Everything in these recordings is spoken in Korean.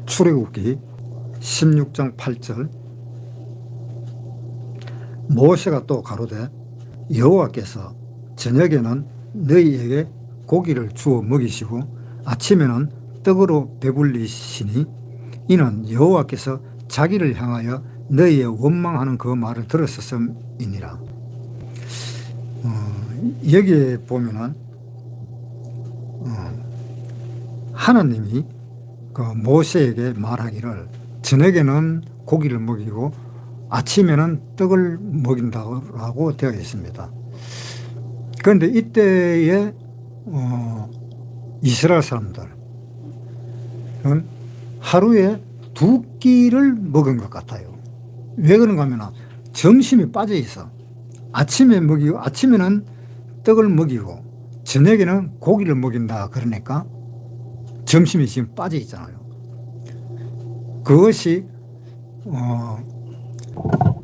출애굽기 16장 8절 모세가 또 가로되 여호와께서 저녁에는 너희에게 고기를 주어 먹이시고 아침에는 떡으로 배불리시니 이는 여호와께서 자기를 향하여 너희의 원망하는 그 말을 들었었음이니라. 여기에 보면은 하나님이 그 모세에게 말하기를 저녁에는 고기를 먹이고 아침에는 떡을 먹인다고 되어 있습니다. 그런데 이때에 이스라엘 사람들은 하루에 2끼를 먹은 것 같아요. 왜 그런가 하면 점심이 빠져 있어. 아침에 먹이고 아침에는 떡을 먹이고 저녁에는 고기를 먹인다 그러니까 점심이 지금 빠져 있잖아요. 그것이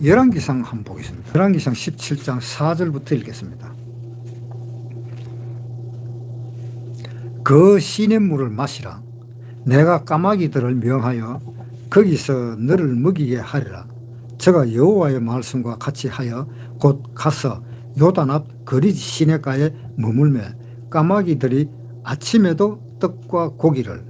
열왕기상 한번 보겠습니다. 열왕기상 17장 4절부터 읽겠습니다. 그 시냇물을 마시라. 내가 까마귀들을 명하여 거기서 너를 먹이게 하리라. 저가 여호와의 말씀과 같이 하여 곧 가서 요단 앞 거리 시냇가에 머물매 까마귀들이 아침에도 떡과 고기를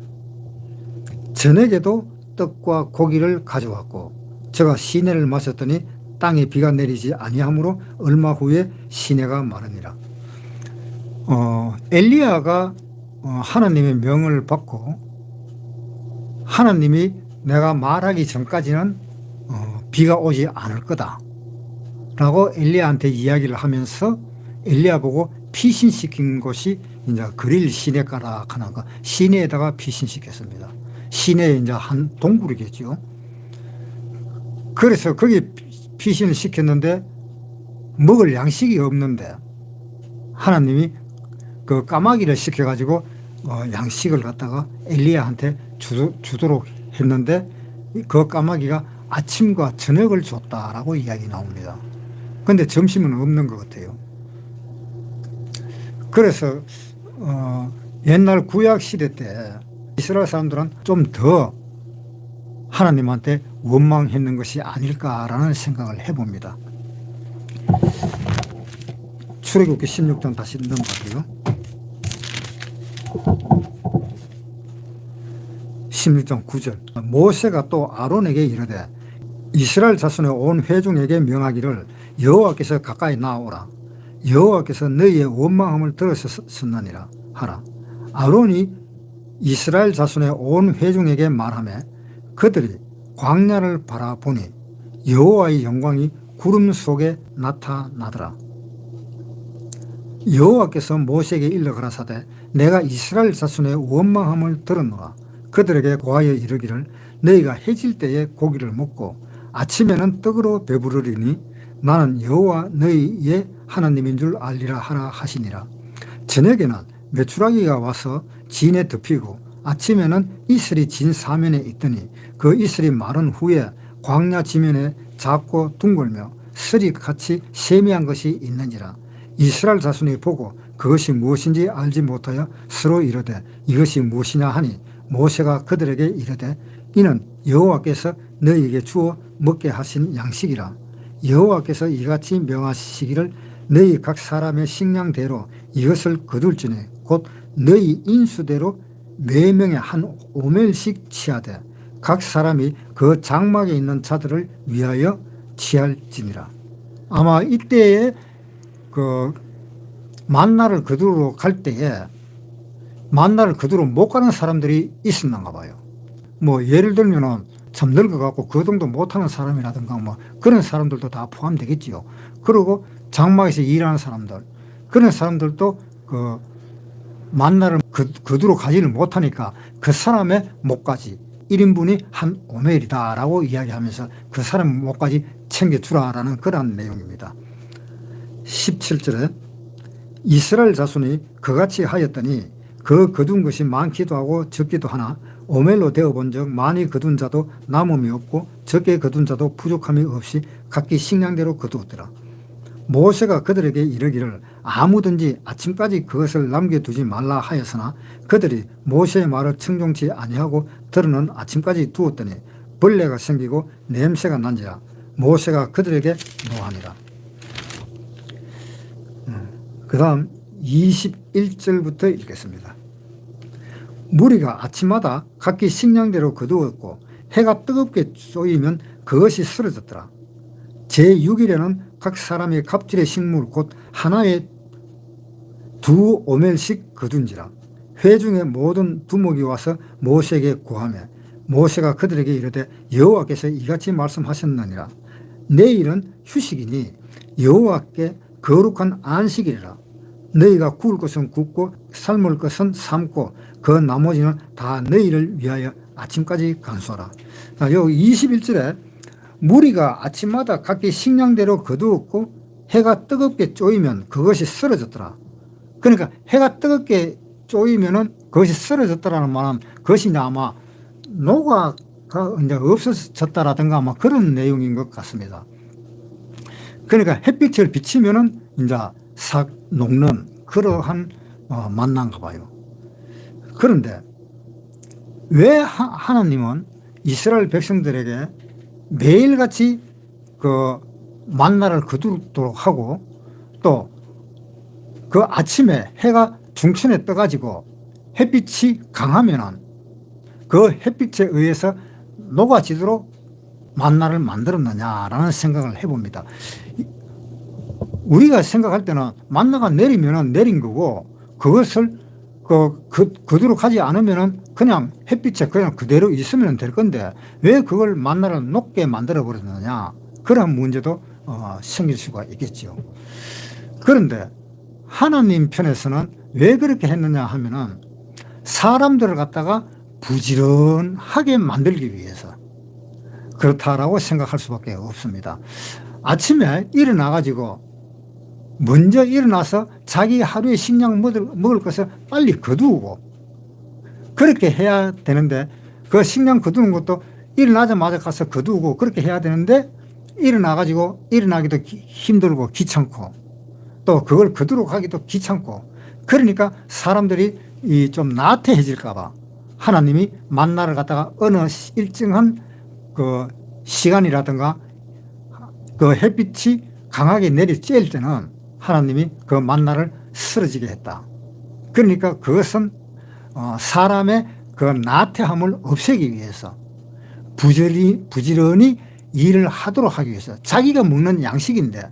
저녁에도 떡과 고기를 가져왔고 저가 시내를 마셨더니 땅에 비가 내리지 아니하므로 얼마 후에 시내가 마르니라. 엘리야가 하나님의 명을 받고 하나님이 내가 말하기 전까지는 비가 오지 않을 거다 라고 엘리야한테 이야기를 하면서 엘리야 보고 피신시킨 곳이 이제 그릴 시내가라 하는 거 시내에다가 피신시켰습니다. 시내에 이제 한 동굴이겠죠. 그래서 거기 피신을 시켰는데 먹을 양식이 없는데 하나님이 그 까마귀를 시켜가지고 양식을 갖다가 엘리야한테 주도록 했는데 그 까마귀가 아침과 저녁을 줬다라고 이야기 나옵니다. 그런데 점심은 없는 것 같아요. 그래서 옛날 구약 시대 때 이스라엘 사람들은 좀 더 하나님한테 원망했는 것이 아닐까라는 생각을 해봅니다. 출애굽기 16장 다시 넘어가고요. 16장 9절 모세가 또 아론에게 이르되 이스라엘 자손의 온 회중에게 명하기를 여호와께서 가까이 나오라. 여호와께서 너희의 원망함을 들으셨느니라 하라. 아론이 이스라엘 자손의 온 회중에게 말하며 그들이 광야를 바라보니 여호와의 영광이 구름 속에 나타나더라. 여호와께서 모세에게 일러 가라사대 내가 이스라엘 자손의 원망함을 들었노라. 그들에게 고하여 이르기를 너희가 해질 때에 고기를 먹고 아침에는 떡으로 배부르리니 나는 여호와 너희의 하나님인 줄 알리라 하라 하시니라. 저녁에는 메추라기가 와서 진에 덮이고 아침에는 이슬이 진 사면에 있더니 그 이슬이 마른 후에 광야 지면에 작고 둥글며 슬이 같이 세미한 것이 있는지라. 이스라엘 자손이 보고 그것이 무엇인지 알지 못하여 서로 이르되 이것이 무엇이냐 하니 모세가 그들에게 이르되 이는 여호와께서 너희에게 주어 먹게 하신 양식이라. 여호와께서 이같이 명하시기를 너희 각 사람의 식량대로 이것을 거둘지니 곧 너희 인수대로 매명에 한 오멜씩 취하되 각 사람이 그 장막에 있는 자들을 위하여 취할지니라. 아마 이때에 그 만나를 거두러 갈 때에 만나를 거두러 못 가는 사람들이 있었는가 봐요. 뭐 예를 들면은 참 늙어갖고 거동도 못하는 사람이라든가 뭐 그런 사람들도 다 포함되겠지요. 그리고 장막에서 일하는 사람들 그런 사람들도 그 만나를 거두러 가지를 못하니까 그 사람의 목까지 1인분이 한 오멜이다 라고 이야기하면서 그 사람 목까지 챙겨주라라는 그런 내용입니다. 17절에 이스라엘 자손이 그같이 하였더니 그 거둔 것이 많기도 하고 적기도 하나 오멜로 되어본 적 많이 거둔 자도 남음이 없고 적게 거둔 자도 부족함이 없이 각기 식량대로 거두었더라. 모세가 그들에게 이르기를 아무든지 아침까지 그것을 남겨두지 말라 하였으나 그들이 모세의 말을 청종치 아니하고 들어는 아침까지 두었더니 벌레가 생기고 냄새가 난지라 모세가 그들에게 노하니라. 그 다음 21절부터 읽겠습니다. 무리가 아침마다 각기 식량대로 거두었고 해가 뜨겁게 쏘이면 그것이 쓰러졌더라. 제6일에는 각 사람의 갑질의 식물 곧 하나에 2오멜씩 거둔지라. 회중의 모든 두목이 와서 모세에게 고하며 모세가 그들에게 이르되 여호와께서 이같이 말씀하셨느니라. 내일은 휴식이니 여호와께 거룩한 안식일이라. 너희가 구울 것은 굽고 삶을 것은 삶고 그 나머지는 다 너희를 위하여 아침까지 간수하라. 여기 21절에 무리가 아침마다 각기 식량대로 거두었고 해가 뜨겁게 쪼이면 그것이 쓰러졌더라. 그러니까 해가 뜨겁게 쪼이면은 그것이 쓰러졌다라는 말은 그것이 아마 노가가 이제 없어졌다라든가 아마 그런 내용인 것 같습니다. 그러니까 햇빛을 비치면은 이제 싹 녹는 그러한 만난가 봐요. 그런데 왜 하나님은 이스라엘 백성들에게 매일같이 그 만나를 거두도록 하고 또 그 아침에 해가 중천에 떠가지고 햇빛이 강하면은 그 햇빛에 의해서 녹아지도록 만나를 만들었느냐라는 생각을 해봅니다. 우리가 생각할 때는 만나가 내리면은 내린 거고 그것을 그대로 가지 않으면은 그냥 햇빛에 그냥 그대로 있으면 될 건데 왜 그걸 만나를 녹게 만들어 버렸느냐 그런 문제도 생길 수가 있겠죠. 그런데 하나님 편에서는 왜 그렇게 했느냐 하면은 사람들을 갖다가 부지런하게 만들기 위해서 그렇다라고 생각할 수밖에 없습니다. 아침에 일어나 가지고 먼저 일어나서 자기 하루의 식량 먹을 것을 빨리 거두고 그렇게 해야 되는데 그 식량 거두는 것도 일어나자마자 가서 거두고 그렇게 해야 되는데 일어나 가지고 일어나기도 힘들고 귀찮고 또 그걸 거두러 가기도 귀찮고 그러니까 사람들이 좀 나태해질까 봐 하나님이 만나를 갖다가 어느 일정한 그 시간이라든가 그 햇빛이 강하게 내리쬐일 때는 하나님이 그 만나를 쓰러지게 했다. 그러니까 그것은 사람의 그 나태함을 없애기 위해서 부지런히 일을 하도록 하기 위해서 자기가 먹는 양식인데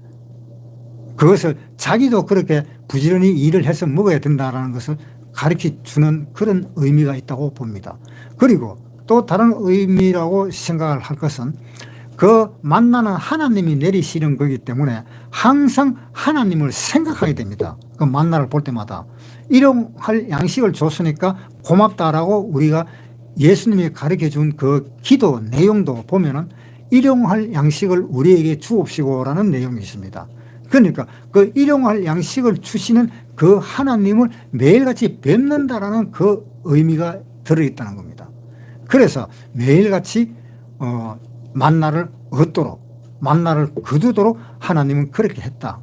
그것을 자기도 그렇게 부지런히 일을 해서 먹어야 된다는 것을 가르쳐 주는 그런 의미가 있다고 봅니다. 그리고 또 다른 의미라고 생각을 할 것은 그 만나는 하나님이 내리시는 거기 때문에 항상 하나님을 생각하게 됩니다. 그 만나를 볼 때마다 일용할 양식을 줬으니까 고맙다라고 우리가 예수님이 가르쳐 준 그 기도 내용도 보면은 일용할 양식을 우리에게 주옵시고라는 내용이 있습니다. 그러니까 그 일용할 양식을 주시는 그 하나님을 매일같이 뵙는다라는 그 의미가 들어있다는 겁니다. 그래서 매일같이 만나를 얻도록 만나를 거두도록 하나님은 그렇게 했다.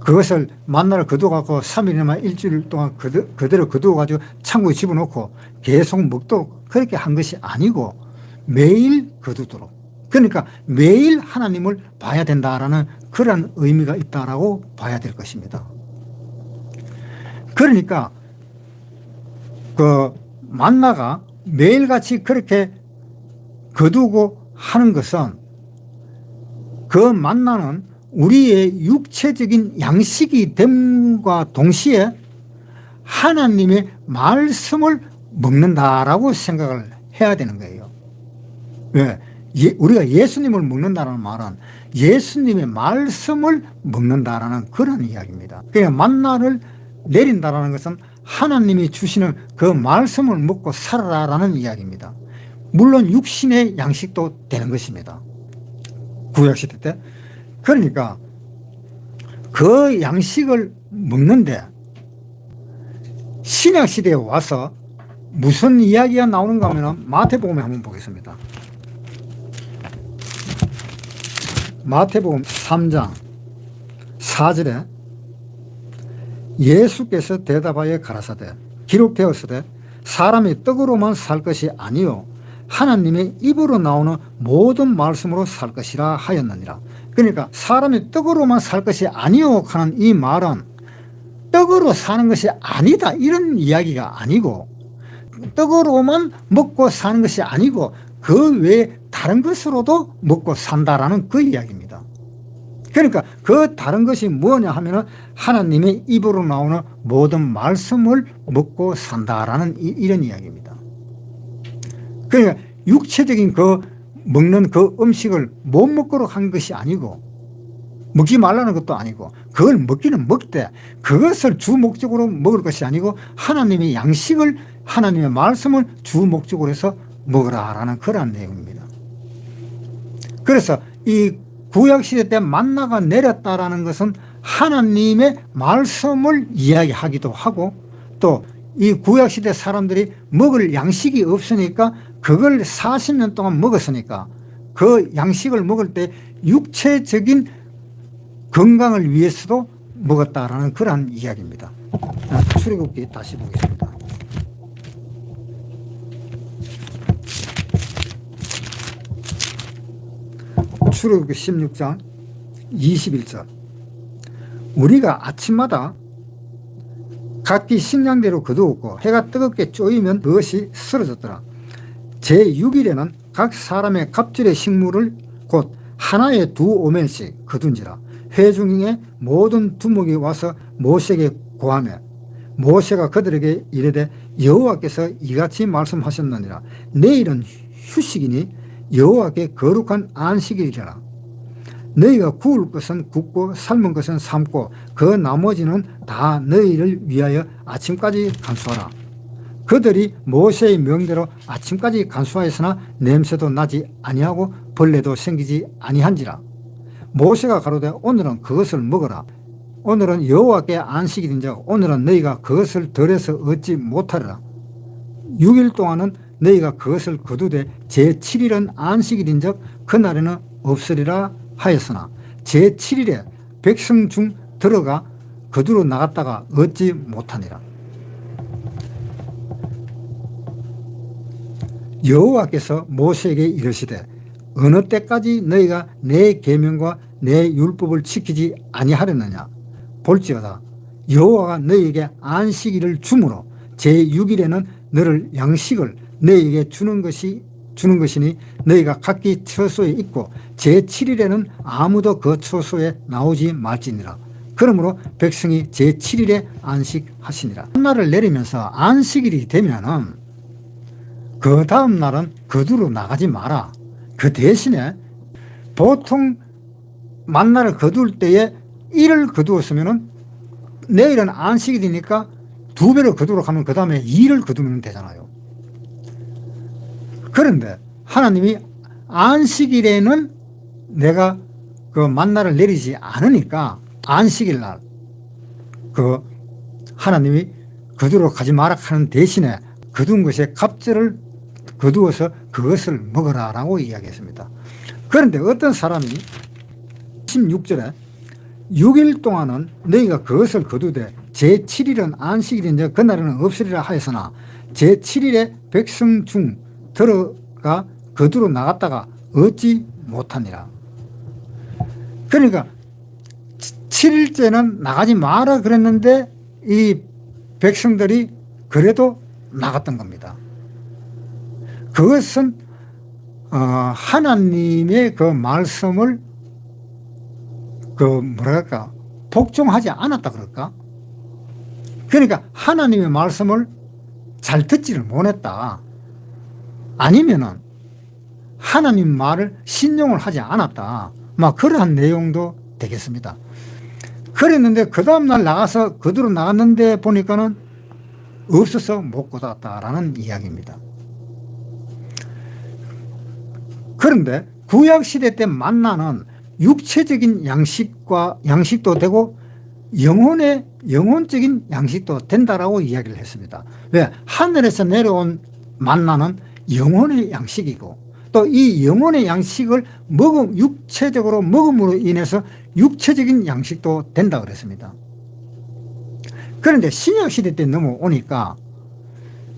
그것을 만나를 거두어갖고 3일이나 일주일 동안 그대로 거두어가지고 창고에 집어넣고 계속 먹도록 그렇게 한 것이 아니고 매일 거두도록 그러니까 매일 하나님을 봐야 된다라는 그런 의미가 있다라고 봐야 될 것입니다. 그러니까 그 만나가 매일같이 그렇게 거두고 하는 것은 그 만나는 우리의 육체적인 양식이 됨과 동시에 하나님의 말씀을 먹는다라고 생각을 해야 되는 거예요. 왜? 우리가 예수님을 먹는다는 말은 예수님의 말씀을 먹는다라는 그런 이야기입니다. 그러니까 만나를 내린다라는 것은 하나님이 주시는 그 말씀을 먹고 살아라라는 이야기입니다. 물론 육신의 양식도 되는 것입니다. 구약시대 때. 그러니까 그 양식을 먹는데 신약시대에 와서 무슨 이야기가 나오는가 하면 마태복음에 한번 보겠습니다. 마태복음 3장 4절에 예수께서 대답하여 가라사대 기록되었으되 사람이 떡으로만 살 것이 아니요 하나님의 입으로 나오는 모든 말씀으로 살 것이라 하였느니라. 그러니까 사람이 떡으로만 살 것이 아니요 하는 이 말은 떡으로 사는 것이 아니다 이런 이야기가 아니고, 떡으로만 먹고 사는 것이 아니고 그 외에 다른 것으로도 먹고 산다라는 그 이야기입니다. 그러니까 그 다른 것이 뭐냐 하면은 하나님의 입으로 나오는 모든 말씀을 먹고 산다라는 이런 이야기입니다. 그러니까 육체적인 그 먹는 그 음식을 못 먹도록 한 것이 아니고 먹지 말라는 것도 아니고 그걸 먹기는 먹되 그것을 주 목적으로 먹을 것이 아니고 하나님의 양식을, 하나님의 말씀을 주 목적으로 해서 먹으라라는 그런 내용입니다. 그래서 이 구약시대 때 만나가 내렸다라는 것은 하나님의 말씀을 이야기하기도 하고, 또 이 구약시대 사람들이 먹을 양식이 없으니까 그걸 40년 동안 먹었으니까 그 양식을 먹을 때 육체적인 건강을 위해서도 먹었다라는 그러한 이야기입니다. 출애굽기 다시 보겠습니다. 출애굽기 16장 21절 우리가 아침마다 각기 식량대로 거두었고 해가 뜨겁게 쪼이면 그것이 쓰러졌더라. 제6일에는 각 사람의 갑절의 식물을 곧 하나에 2오멜씩 거둔지라. 회중의 모든 두목이 와서 모세에게 고하며 모세가 그들에게 이르되 여호와께서 이같이 말씀하셨느니라. 내일은 휴식이니 여호와께 거룩한 안식일이라. 너희가 구울 것은 굽고 삶은 것은 삶고 그 나머지는 다 너희를 위하여 아침까지 간수하라. 그들이 모세의 명대로 아침까지 간수하였으나 냄새도 나지 아니하고 벌레도 생기지 아니한지라. 모세가 가로되 오늘은 그것을 먹어라. 오늘은 여호와께 안식일인즉 오늘은 너희가 그것을 덜해서 얻지 못하리라. 6일 동안은 너희가 그것을 거두되 제7일은 안식일인즉 그날에는 없으리라 하였으나 제7일에 백성 중 들어가 거두러 나갔다가 얻지 못하니라. 여호와께서 모세에게 이르시되 어느 때까지 너희가 내 계명과 내 율법을 지키지 아니하려느냐. 볼지어다 여호와가 너희에게 안식일을 주므로 제6일에는 너를 양식을 너희에게 주는 것이니 너희가 각기 처소에 있고 제7일에는 아무도 그 처소에 나오지 말지니라. 그러므로 백성이 제7일에 안식하시니라. 한날을 내리면서 안식일이 되면은 그 다음 날은 거두러 나가지 마라. 그 대신에 보통 만나를 거둘 때에 1을 거두었으면은 내일은 안식일이니까 2배를 거두러 가면 그 다음에 2를 거두면 되잖아요. 그런데 하나님이 안식일에는 내가 그 만나를 내리지 않으니까 안식일 날 그 하나님이 거두러 가지 마라 하는 대신에 거둔 것에 갑절을 거두어서 그것을 먹어라라고 이야기했습니다. 그런데 어떤 사람이 16절에 6일 동안은 너희가 그것을 거두되 제7일은 안식일인데 그날에는 없으리라 하였으나 제7일에 백성 중 들어가 거두러 나갔다가 얻지 못하니라. 그러니까 7일째는 나가지 마라 그랬는데 이 백성들이 그래도 나갔던 겁니다. 그것은 하나님의 그 말씀을 뭐랄까 복종하지 않았다 그럴까? 그러니까 하나님의 말씀을 잘 듣지를 못했다. 아니면은 하나님 말을 신용을 하지 않았다. 막 그러한 내용도 되겠습니다. 그랬는데 그 다음날 나가서 그대로 나갔는데 보니까는 없어서 못 거뒀다라는 이야기입니다. 그런데 구약시대 때 만나는 육체적인 양식도 되고 영혼적인 양식도 된다라고 이야기를 했습니다. 왜? 하늘에서 내려온 만나는 영혼의 양식이고 또 이 영혼의 양식을 육체적으로 먹음으로 인해서 육체적인 양식도 된다 그랬습니다. 그런데 신약시대 때 넘어오니까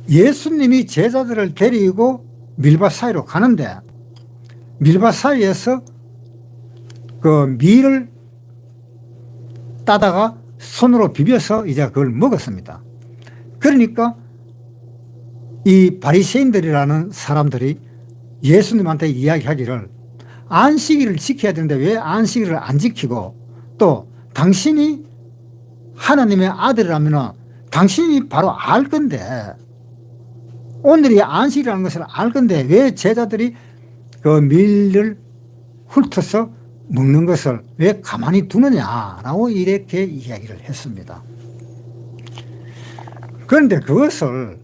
예수님이 제자들을 데리고 밀밭 사이로 가는데 밀밭 사이에서 그 밀을 따다가 손으로 비벼서 이제 그걸 먹었습니다. 그러니까 이 바리새인들이라는 사람들이 예수님한테 이야기하기를 안식일을 지켜야 되는데 왜 안식일을 안 지키고 또 당신이 하나님의 아들이라면 당신이 바로 알 건데 오늘이 안식이라는 것을 알 건데 왜 제자들이 그 밀을 훑어서 먹는 것을 왜 가만히 두느냐라고 이렇게 이야기를 했습니다. 그런데 그것을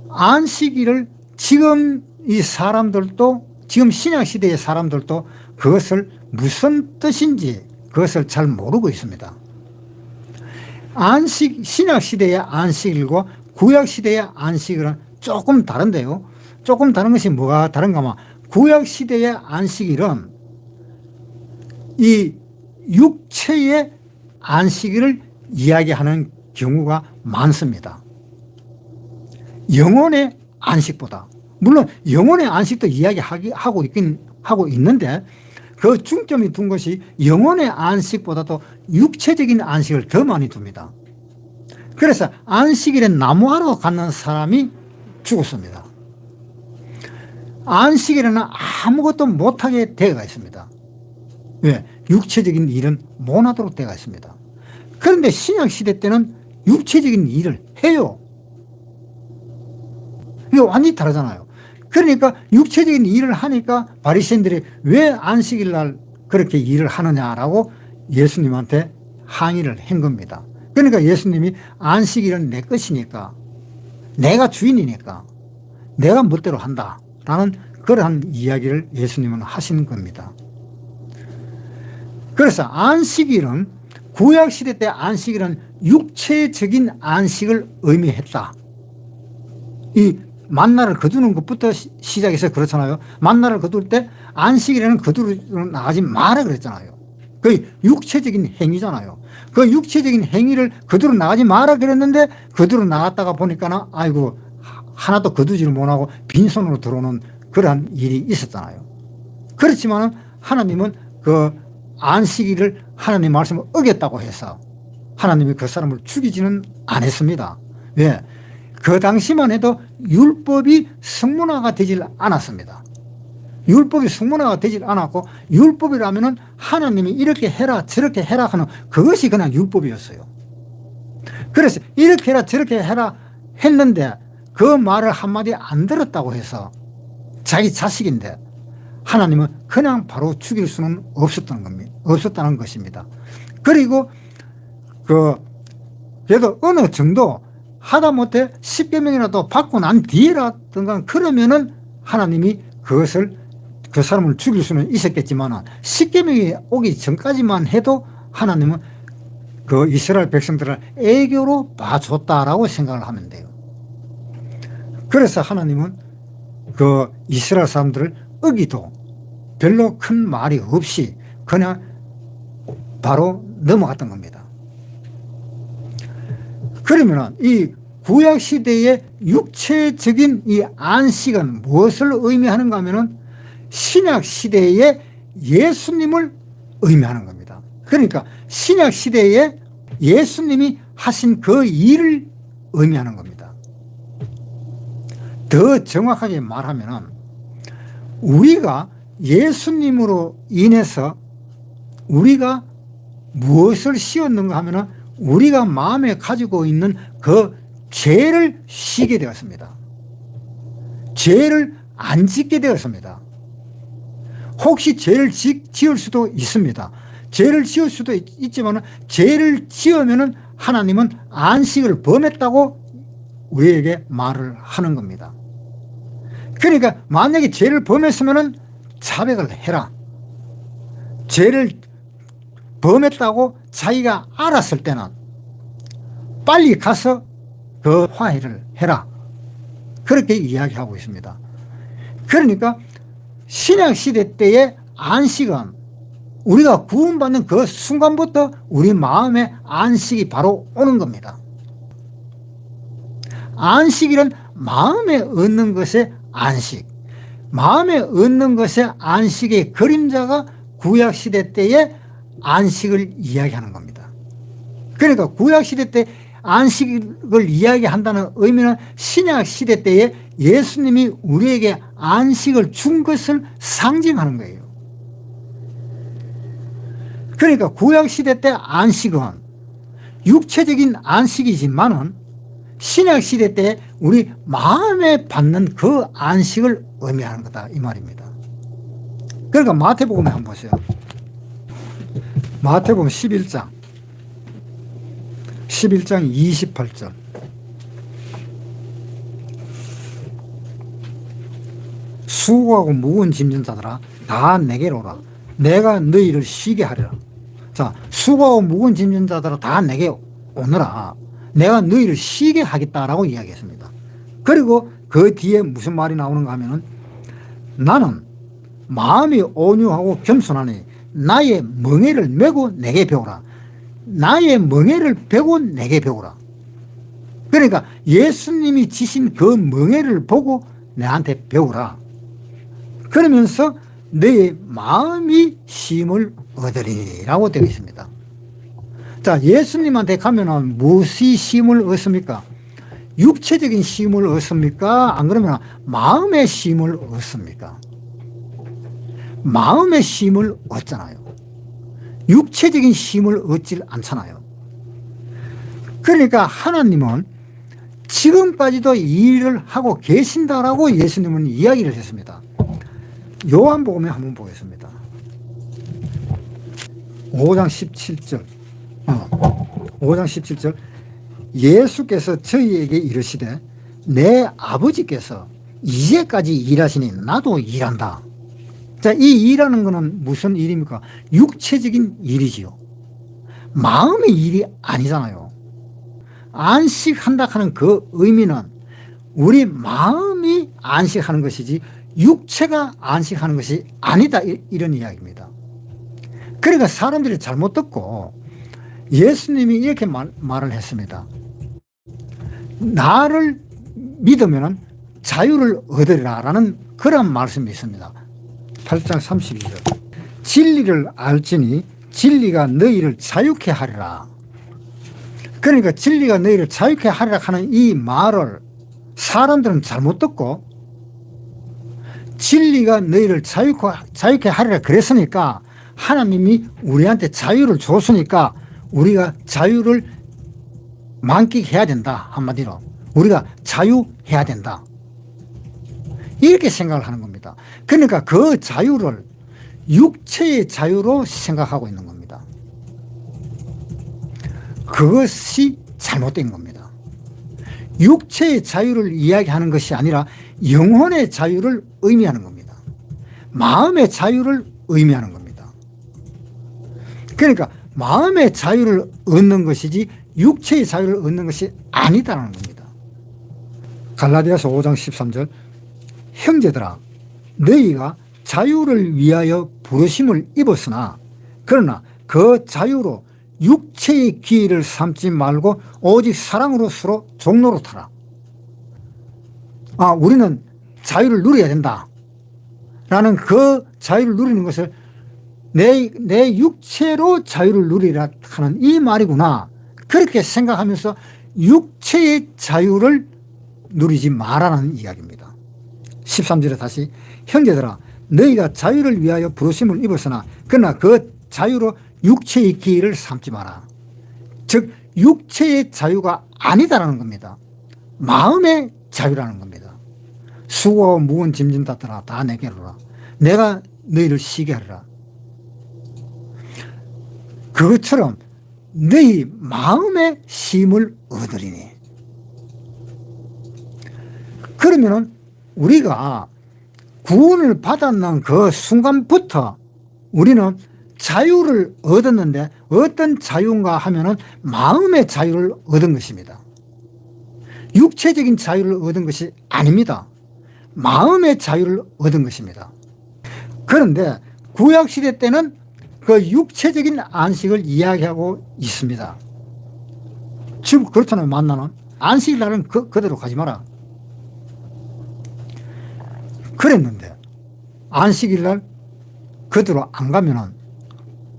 안식일을 지금 이 사람들도 지금 신약시대의 사람들도 그것을 무슨 뜻인지 그것을 잘 모르고 있습니다. 신약시대의 안식일과 구약시대의 안식일은 조금 다른데요. 조금 다른 것이 뭐가 다른가 하면 구약시대의 안식일은 이 육체의 안식일을 이야기하는 경우가 많습니다. 영혼의 안식보다. 물론 영혼의 안식도 이야기하고 있는데 그 중점이 둔 것이 영혼의 안식보다도 육체적인 안식을 더 많이 둡니다. 그래서 안식일에 나무하러 가는 사람이 죽었습니다. 안식일에는 아무것도 못하게 되어가 있습니다. 왜? 육체적인 일은 못하도록 되어가 있습니다. 그런데 신약시대 때는 육체적인 일을 해요. 이거 완전히 다르잖아요. 그러니까 육체적인 일을 하니까 바리새인들이 왜 안식일 날 그렇게 일을 하느냐라고 예수님한테 항의를 한 겁니다. 그러니까 예수님이 안식일은 내 것이니까 내가 주인이니까 내가 멋대로 한다라는 그러한 이야기를 예수님은 하시는 겁니다. 그래서 안식일은 구약시대 때 안식일은 육체적인 안식을 의미했다. 이 만나를 거두는 것부터 시작해서 그렇잖아요. 만나를 거둘 때 안식일에는 거두러 나가지 마라 그랬잖아요. 그 육체적인 행위잖아요. 그 육체적인 행위를 거두러 나가지 마라 그랬는데 거두러 나갔다가 보니까는 아이고 하나도 거두지를 못하고 빈손으로 들어오는 그러한 일이 있었잖아요. 그렇지만 하나님은 그 안식일을 하나님 말씀을 어겼다고 해서 하나님이 그 사람을 죽이지는 않았습니다. 왜? 그 당시만 해도 율법이 성문화가 되질 않았습니다. 율법이 성문화가 되질 않았고 율법이라면은 하나님이 이렇게 해라 저렇게 해라 하는 그것이 그냥 율법이었어요. 그래서 이렇게 해라 저렇게 해라 했는데 그 말을 한마디 안 들었다고 해서 자기 자식인데 하나님은 그냥 바로 죽일 수는 없었다는 것입니다. 그리고 그래도 어느 정도 하다못해 10계명이라도 받고 난 뒤에라든가 그러면은 하나님이 그것을 그 사람을 죽일 수는 있었겠지만 10계명이 오기 전까지만 해도 하나님은 그 이스라엘 백성들을 애교로 봐줬다라고 생각을 하면 돼요. 그래서 하나님은 그 이스라엘 사람들을 어기도 별로 큰 말이 없이 그냥 바로 넘어갔던 겁니다. 그러면 이 구약시대의 육체적인 이 안식은 무엇을 의미하는가 하면은 신약시대의 예수님을 의미하는 겁니다. 그러니까 신약시대에 예수님이 하신 그 일을 의미하는 겁니다. 더 정확하게 말하면은 우리가 예수님으로 인해서 우리가 무엇을 씌웠는가 하면은 우리가 마음에 가지고 있는 그 죄를 쉬게 되었습니다. 죄를 안 짓게 되었습니다. 혹시 죄를 지을 수도 있습니다. 죄를 지을 수도 있지만 죄를 지으면 하나님은 안식을 범했다고 우리에게 말을 하는 겁니다. 그러니까 만약에 죄를 범했으면 자백을 해라. 죄를 범했다고 자기가 알았을 때는 빨리 가서 그 화해를 해라. 그렇게 이야기하고 있습니다. 그러니까 신약시대 때의 안식은 우리가 구원받는 그 순간부터 우리 마음에 안식이 바로 오는 겁니다. 안식이란 마음에 얻는 것의 안식, 마음에 얻는 것의 안식의 그림자가 구약시대 때의 안식을 이야기하는 겁니다. 그러니까 구약시대 때 안식을 이야기한다는 의미는 신약시대 때에 예수님이 우리에게 안식을 준 것을 상징하는 거예요. 그러니까 구약시대 때 안식은 육체적인 안식이지만은 신약시대 때 우리 마음에 받는 그 안식을 의미하는 거다 이 말입니다. 그러니까 마태복음에 한번 보세요. 마태복음 11장 28절. 수고하고 무거운 짐진 자들아 다 내게로 오라. 내가 너희를 쉬게 하리라. 자, 수고하고 무거운 짐진 자들아 다 내게 오너라. 내가 너희를 쉬게 하겠다라고 이야기했습니다. 그리고 그 뒤에 무슨 말이 나오는가 하면은 나는 마음이 온유하고 겸손하니 나의 멍에를 메고 내게 배우라. 나의 멍에를 베고 내게 배우라. 그러니까 예수님이 지신 그 멍에를 보고 내한테 배우라. 그러면서 내 마음이 쉼을 얻으리라고 되어 있습니다. 자, 예수님한테 가면은 무엇이 쉼을 얻습니까? 육체적인 쉼을 얻습니까? 안 그러면 마음의 쉼을 얻습니까? 마음의 쉼을 얻잖아요. 육체적인 쉼을 얻질 않잖아요. 그러니까 하나님은 지금까지도 이 일을 하고 계신다라고 예수님은 이야기를 했습니다. 요한복음에 한번 보겠습니다. 5장 17절. 5장 17절. 예수께서 저희에게 이르시되 내 아버지께서 이제까지 일하시니 나도 일한다. 자, 이 일하는 것은 무슨 일입니까? 육체적인 일이지요. 마음의 일이 아니잖아요. 안식한다 하는 그 의미는 우리 마음이 안식하는 것이지 육체가 안식하는 것이 아니다 이런 이야기입니다. 그러니까 사람들이 잘못 듣고 예수님이 이렇게 말을 했습니다. 나를 믿으면 자유를 얻으리라 라는 그런 말씀이 있습니다. 8장 32절. 진리를 알지니 진리가 너희를 자유케 하리라. 그러니까 진리가 너희를 자유케 하리라 하는 이 말을 사람들은 잘못 듣고 진리가 너희를 자유케 하리라 그랬으니까 하나님이 우리한테 자유를 줬으니까 우리가 자유를 만끽해야 된다. 한마디로 우리가 자유해야 된다. 이렇게 생각을 하는 겁니다. 그러니까 그 자유를 육체의 자유로 생각하고 있는 겁니다. 그것이 잘못된 겁니다. 육체의 자유를 이야기하는 것이 아니라 영혼의 자유를 의미하는 겁니다. 마음의 자유를 의미하는 겁니다. 그러니까 마음의 자유를 얻는 것이지 육체의 자유를 얻는 것이 아니다라는 겁니다. 갈라디아서 5장 13절. 형제들아 너희가 자유를 위하여 부르심을 입었으나 그러나 그 자유로 육체의 기회를 삼지 말고 오직 사랑으로 서로 종노릇하라. 우리는 자유를 누려야 된다 라는 그 자유를 누리는 것을 내 육체로 자유를 누리라 하는 이 말이구나. 그렇게 생각하면서 육체의 자유를 누리지 말라는 이야기입니다. 13절에 다시 형제들아 너희가 자유를 위하여 부르심을 입었으나 그러나 그 자유로 육체의 기회를 삼지 마라. 즉 육체의 자유가 아니다라는 겁니다. 마음의 자유라는 겁니다. 수고하고 무거운 짐진 자들아 다 내게로 오라. 내가 너희를 쉬게 하리라. 그것처럼 너희 마음의 쉼을 얻으리니. 그러면은 우리가 구원을 받았는 그 순간부터 우리는 자유를 얻었는데 어떤 자유인가 하면은 마음의 자유를 얻은 것입니다. 육체적인 자유를 얻은 것이 아닙니다. 마음의 자유를 얻은 것입니다. 그런데 구약시대 때는 그 육체적인 안식을 이야기하고 있습니다. 지금 그렇잖아요. 만나는 안식일 날은 그대로 가지 마라 그랬는데 안식일 날 그대로 안 가면은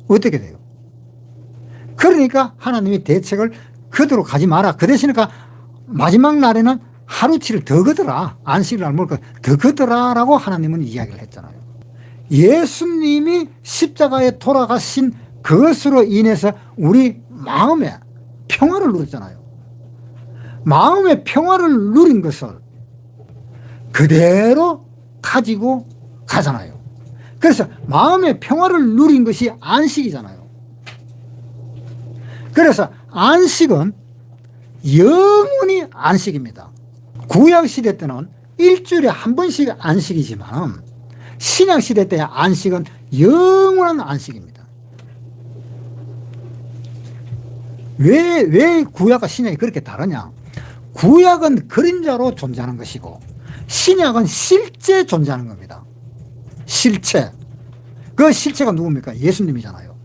어떻게 돼요? 그러니까 하나님이 대책을 그대로 가지 마라. 그 대신에 마지막 날에는 하루치를 더 거더라. 안식일 날 먹을 더 거더라라고 하나님은 이야기를 했잖아요. 예수님이 십자가에 돌아가신 그것으로 인해서 우리 마음에 평화를 누렸잖아요. 마음의 평화를 누린 것을 그대로 가지고 가잖아요. 그래서 마음의 평화를 누린 것이 안식이잖아요. 그래서 안식은 영원히 안식입니다. 구약시대 때는 일주일에 한 번씩 안식이지만 신약시대 때의 안식은 영원한 안식입니다. 왜 구약과 신약이 그렇게 다르냐? 구약은 그림자로 존재하는 것이고 신약은 실제 존재하는 겁니다. 실체. 그 실체가 누굽니까? 예수님이잖아요.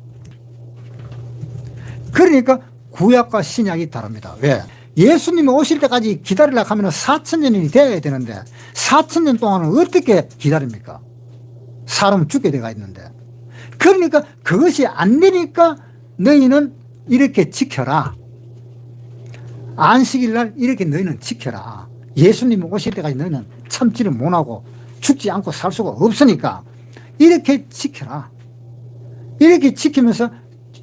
그러니까 구약과 신약이 다릅니다. 왜? 예수님이 오실 때까지 기다리려고 하면 4,000년이 되어야 되는데 4,000년 동안은 어떻게 기다립니까? 사람은 죽게 돼가 있는데. 그러니까 그것이 안 되니까 너희는 이렇게 지켜라. 안식일 날 이렇게 너희는 지켜라. 예수님이 오실 때까지 너희는 참지를 못하고 죽지 않고 살 수가 없으니까 이렇게 지켜라. 이렇게 지키면서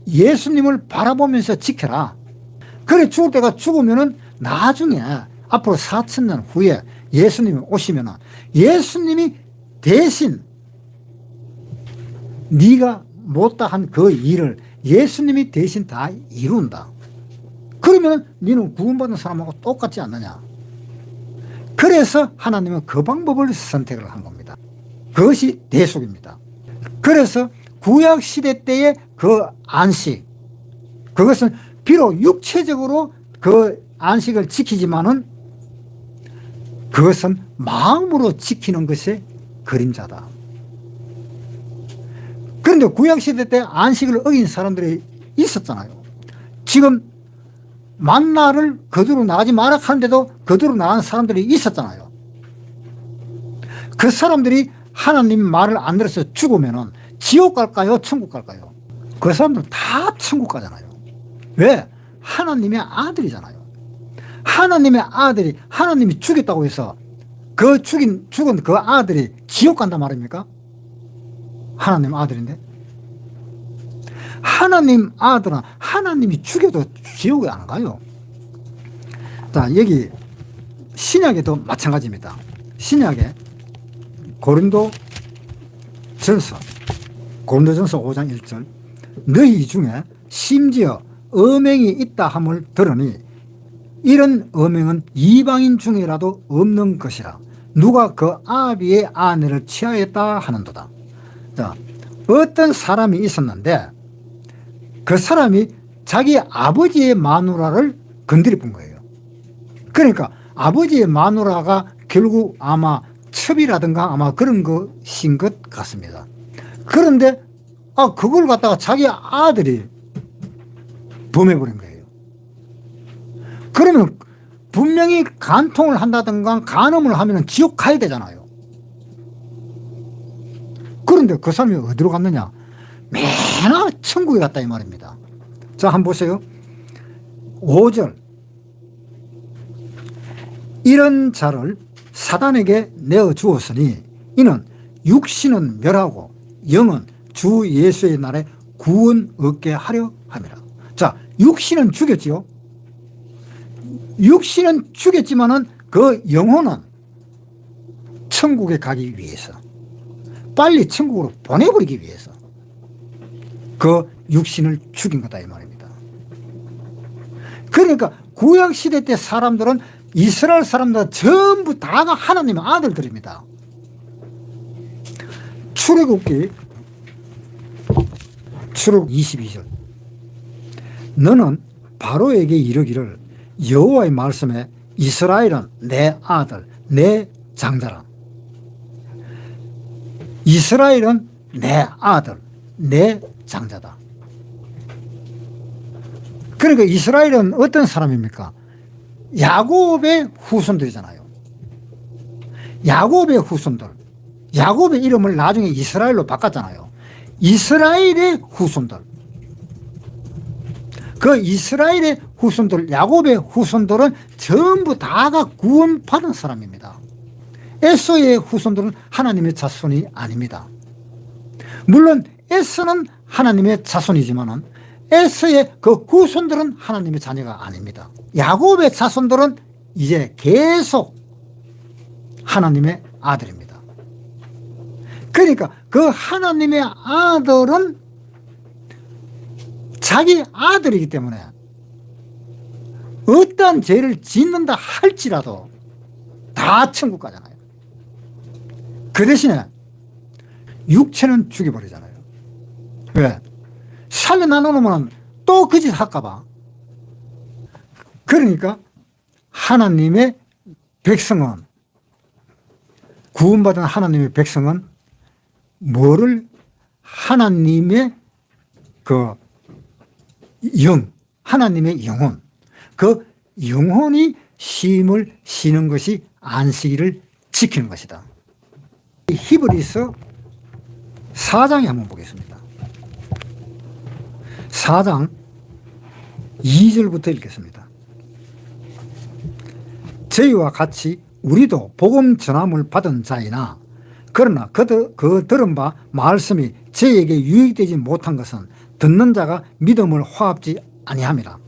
예수님을 바라보면서 지켜라. 그래 죽을 때가 죽으면은 나중에 앞으로 4,000년 후에 예수님이 오시면은 예수님이 대신 네가 못다 한 그 일을 예수님이 대신 다 이룬다. 그러면 너는 구원받은 사람하고 똑같지 않느냐. 그래서 하나님은 그 방법을 선택을 한 겁니다. 그것이 대속입니다. 그래서 구약시대 때의 그 안식, 그것은 비록 육체적으로 그 안식을 지키지만은 그것은 마음으로 지키는 것이 그림자다. 그런데 구약시대 때 안식을 어긴 사람들이 있었잖아요. 지금 만나를 거두러 나가지 마라 하는데도 거두러 나간 사람들이 있었잖아요. 그 사람들이 하나님 말을 안 들어서 죽으면은 지옥 갈까요? 천국 갈까요? 그 사람들은 다 천국 가잖아요. 왜? 하나님의 아들이잖아요. 하나님의 아들이 하나님이 죽였다고 해서 그 죽은 그 아들이 지옥 간단 말입니까? 하나님 아들인데. 하나님 아들은 하나님이 죽여도 지옥에 안 가요. 자, 여기 신약에도 마찬가지입니다. 신약에 고린도전서 5장 1절 너희 중에 심지어 음행이 있다 함을 들으니 이런 음행은 이방인 중에라도 없는 것이라 누가 그 아비의 아내를 취하였다 하는도다. 자, 어떤 사람이 있었는데 그 사람이 자기 아버지의 마누라를 건드려 본 거예요. 그러니까 아버지의 마누라가 결국 아마 첩이라든가 아마 그런 것인 것 같습니다. 그런데 그걸 갖다가 자기 아들이 범해버린 거예요. 그러면 분명히 간통을 한다든가 간음을 하면 지옥 가야 되잖아요. 그런데 그 사람이 어디로 갔느냐? 맨날 천국에 갔다 이 말입니다. 자, 한번 보세요. 5절 이런 자를 사단에게 내어주었으니 이는 육신은 멸하고 영은 주 예수의 날에 구원 얻게 하려 함이라. 자, 육신은 죽였지요. 육신은 죽였지만은 그 영혼은 천국에 가기 위해서, 빨리 천국으로 보내버리기 위해서 그 육신을 죽인 거다 이 말입니다. 그러니까 구약시대 때 사람들은 이스라엘 사람들 전부 다가 하나님의 아들들입니다. 출애굽기 출애굽 22절 너는 바로에게 이르기를 여호와의 말씀에 이스라엘은 내 아들 내 장자라. 이스라엘은 내 아들 내 장자다. 그러니까 이스라엘은 어떤 사람입니까? 야곱의 후손들이잖아요. 야곱의 후손들. 야곱의 이름을 나중에 이스라엘로 바꿨잖아요. 이스라엘의 후손들. 그 이스라엘의 후손들, 야곱의 후손들은 전부 다가 구원받은 사람입니다. 에서의 후손들은 하나님의 자손이 아닙니다. 물론 에서는 하나님의 자손이지만 에서의 그 후손들은 하나님의 자녀가 아닙니다. 야곱의 자손들은 이제 계속 하나님의 아들입니다. 그러니까 그 하나님의 아들은 자기 아들이기 때문에 어떠한 죄를 짓는다 할지라도 다 천국 가잖아요. 그 대신에 육체는 죽여버리잖아요. 왜? 살려놔놓으면 또 그 짓 할까봐. 그러니까 하나님의 백성은, 구원받은 하나님의 백성은 뭐를? 하나님의 그 영, 하나님의 영혼, 그 영혼이 쉼을 쉬는 것이 안식일을 지키는 것이다. 히브리서 4장에 한번 보겠습니다. 4장 2절부터 읽겠습니다. 저희와 같이 우리도 복음 전함을 받은 자이나 그러나 그 들은 바 말씀이 저에게 유익되지 못한 것은 듣는 자가 믿음을 화합지 아니함이라.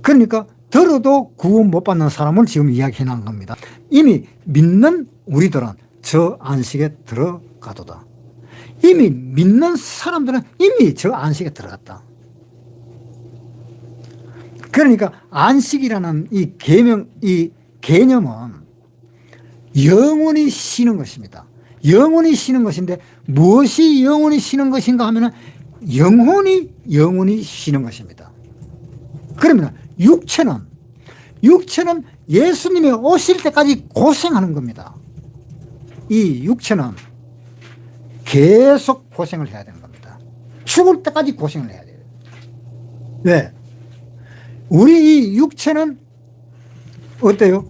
그러니까 들어도 구원 못 받는 사람을 지금 이야기해 놓은 겁니다. 이미 믿는 우리들은 저 안식에 들어가도다. 이미 믿는 사람들은 이미 저 안식에 들어갔다. 그러니까 안식이라는 이 개념은 영원히 쉬는 것입니다. 영원히 쉬는 것인데 무엇이 영원히 쉬는 것인가 하면은 영원히 쉬는 것입니다. 그러면 육체는 예수님이 오실 때까지 고생하는 겁니다. 이 육체는 계속 고생을 해야 되는 겁니다. 죽을 때까지 고생을 해야 돼요. 왜? 우리 이 육체는 어때요?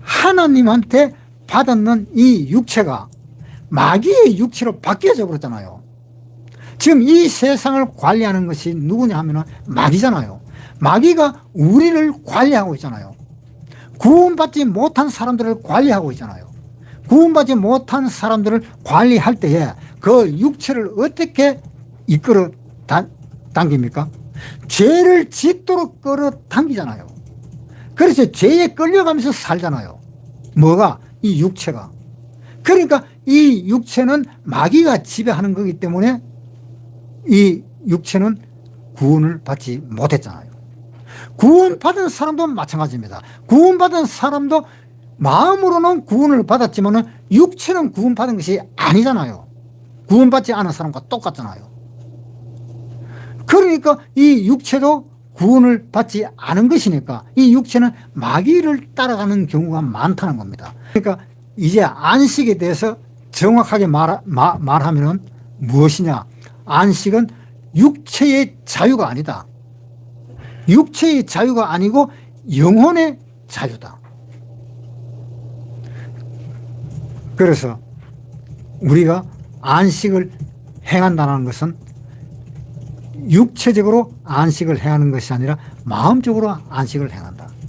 하나님한테 받았는 이 육체가 마귀의 육체로 바뀌어져 버렸잖아요. 지금 이 세상을 관리하는 것이 누구냐 하면 마귀잖아요. 마귀가 우리를 관리하고 있잖아요. 구원받지 못한 사람들을 관리하고 있잖아요. 구원받지 못한 사람들을 관리할 때에 그 육체를 어떻게 이끌어 당깁니까? 죄를 짓도록 끌어당기잖아요. 그래서 죄에 끌려가면서 살잖아요. 뭐가? 이 육체가. 그러니까 이 육체는 마귀가 지배하는 거기 때문에 이 육체는 구원을 받지 못했잖아요. 구원받은 사람도 마찬가지입니다. 구원받은 사람도 마음으로는 구원을 받았지만 육체는 구원받은 것이 아니잖아요. 구원받지 않은 사람과 똑같잖아요. 그러니까 이 육체도 구원을 받지 않은 것이니까 이 육체는 마귀를 따라가는 경우가 많다는 겁니다. 그러니까 이제 안식에 대해서 정확하게 말하면 무엇이냐? 안식은 육체의 자유가 아니다. 육체의 자유가 아니고 영혼의 자유다. 그래서 우리가 안식을 행한다는 것은 육체적으로 안식을 행하는 것이 아니라 마음적으로 안식을 행한다.